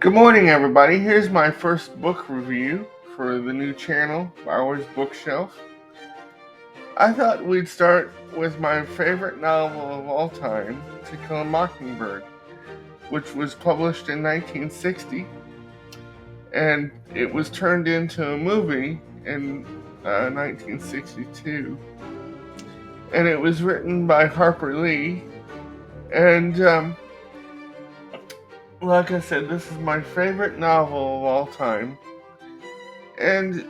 Good morning, everybody. Here's my first book review for the new channel, Bowers Bookshelf. I thought we'd start with my favorite novel of all time, To Kill a Mockingbird, which was published in 1960, and it was turned into a movie in 1962. And it was written by Harper Lee, and like I said, this is my favorite novel of all time. And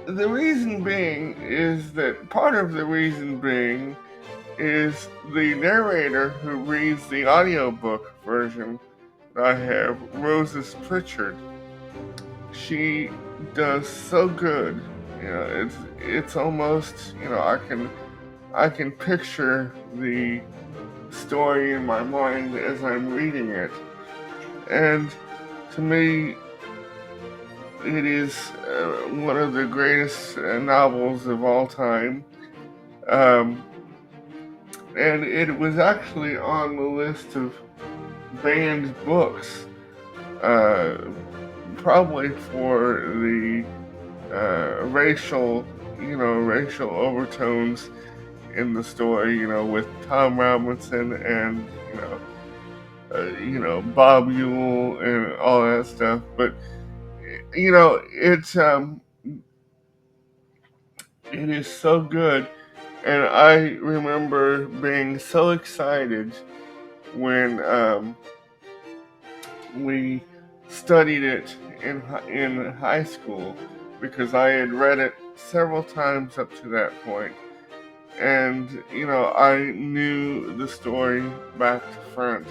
the reason being is that part of the reason being is the narrator who reads the audiobook version that I have, Roses Pritchard. She does so good. It's almost, I can picture the story in my mind as I'm reading it. And to me, it is one of the greatest novels of all time. Um, and it was actually on the list of banned books, uh, probably for the racial overtones in the story, with Tom Robinson and, Bob Ewell and all that stuff. But, it is so good. And I remember being so excited when we studied it in high school, because I had read it several times up to that point, and I knew the story back to front.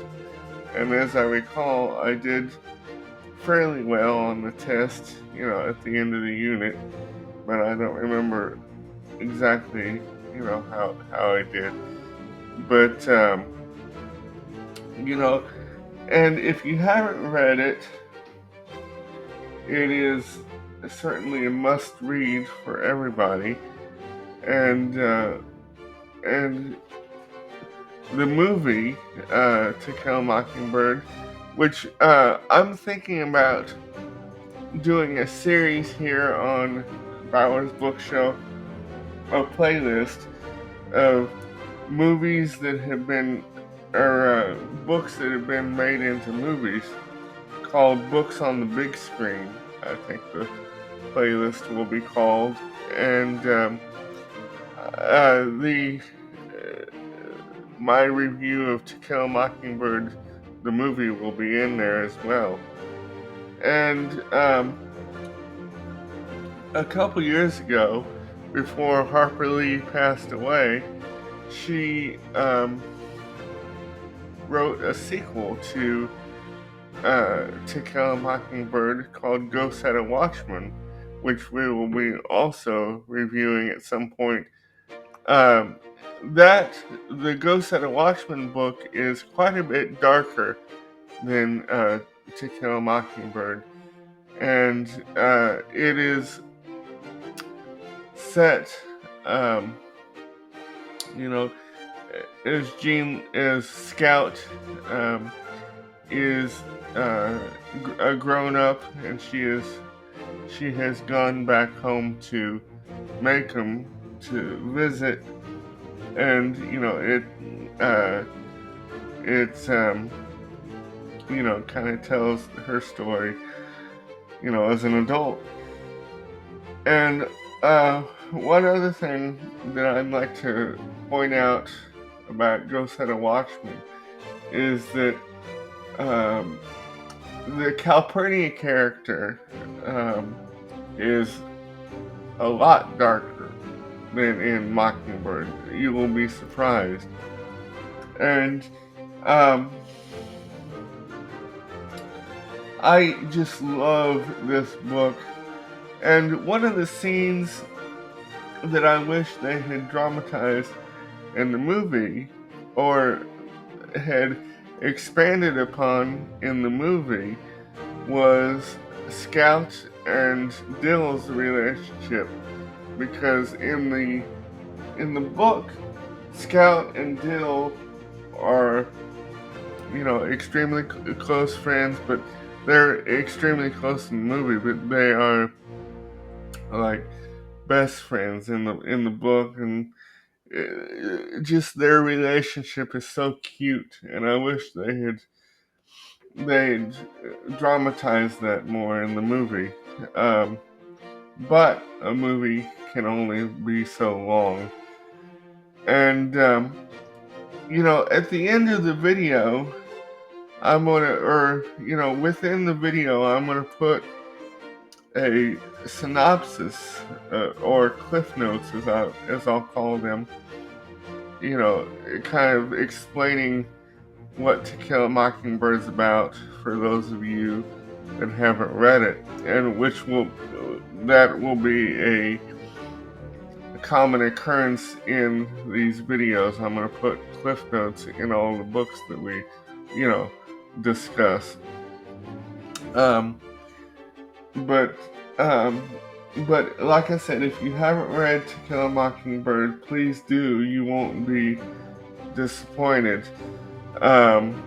And as I recall, I did fairly well on the test, at the end of the unit, but I don't remember exactly, how I did. But you know, and if you haven't read it, it is certainly a must-read for everybody. And and the movie, To Kill a Mockingbird, which I'm thinking about doing a series here on Bowers Bookshelf, a playlist of movies that have been, or books that have been made into movies, called Books on the Big Screen, I think the playlist will be called. And the my review of To Kill a Mockingbird, the movie, will be in there as well. And a couple years ago, before Harper Lee passed away, she wrote a sequel to To Kill a Mockingbird called Go Set a Watchman, which we will be also reviewing at some point. The Go Set a Watchman book is quite a bit darker than To Kill a Mockingbird, and it is set, um, you know, as Scout is a grown up, and she has gone back home to Macomb to visit, and it's kind of tells her story, as an adult. And one other thing that I'd like to point out about Go Set a Watchman is that the Calpurnia character is a lot darker than in Mockingbird. You will be surprised. And I just love this book. And one of the scenes that I wish they had dramatized in the movie, or had expanded upon in the movie, was Scout and Dill's relationship. Because in the book, Scout and Dill are, extremely close friends, but they're extremely close in the movie, but they are like best friends in the book, and just their relationship is so cute, and I wish they'd dramatized that more in the movie. Um, but a movie can only be so long, and at the end of the video, within the video, I'm gonna put a synopsis or cliff notes, as I'll call them. Kind of explaining what To Kill a Mockingbird's about for those of you that haven't read it, and that will be a common occurrence in these videos. I'm going to put cliff notes in all the books that we, you know, discuss. Um, but um, but like I said, if you haven't read To Kill a Mockingbird, please do. You won't be disappointed. Um,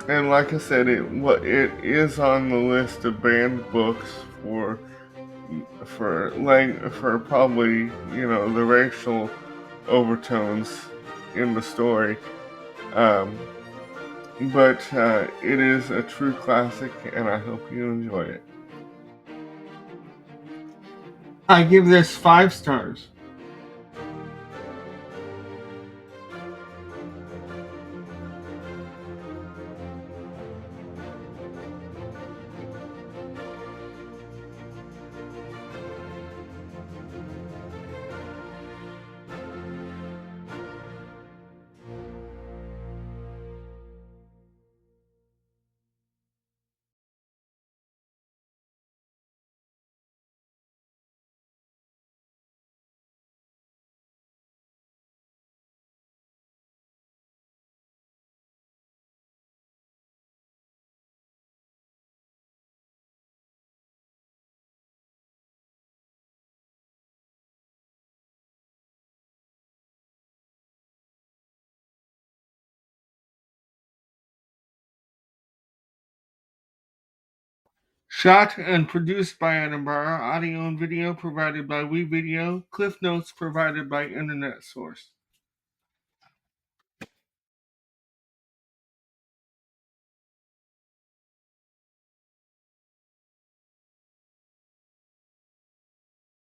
and like I said, it is on the list of banned books for probably the racial overtones in the story. Um, but it is a true classic, and I hope you enjoy it. I give this 5 stars. Shot and produced by Edinburgh. Audio and video provided by WeVideo. Cliff notes provided by Internet Source.